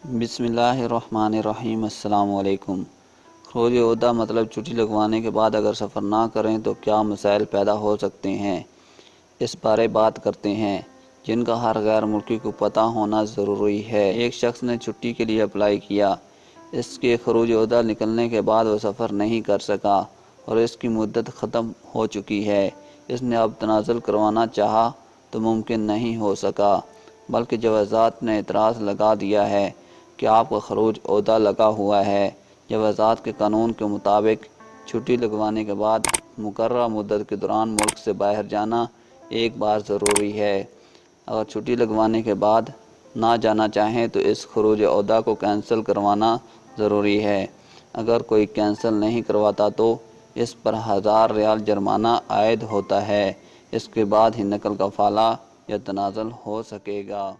بسم اللہ الرحمن الرحیم۔ السلام علیکم۔ خروج عہدہ مطلب چھٹی لگوانے کے بعد اگر سفر نہ کریں تو کیا مسائل پیدا ہو سکتے ہیں، اس بارے بات کرتے ہیں جن کا ہر غیر ملکی کو پتہ ہونا ضروری ہے۔ ایک شخص نے چھٹی کے لیے اپلائی کیا، اس کے خروج عہدہ نکلنے کے بعد وہ سفر نہیں کر سکا اور اس کی مدت ختم ہو چکی ہے۔ اس نے اب تنازل کروانا چاہا تو ممکن نہیں ہو سکا، بلکہ جوازات نے اعتراض لگا دیا ہے کہ آپ کا خروج عہدہ لگا ہوا ہے۔ جوازات کے قانون کے مطابق چھٹی لگوانے کے بعد مقررہ مدت کے دوران ملک سے باہر جانا ایک بار ضروری ہے۔ اگر چھٹی لگوانے کے بعد نہ جانا چاہیں تو اس خروج عہدہ کو کینسل کروانا ضروری ہے۔ اگر کوئی کینسل نہیں کرواتا تو اس پر 1000 ریال جرمانہ عائد ہوتا ہے۔ اس کے بعد ہی نقل کفالہ یا تنازل ہو سکے گا۔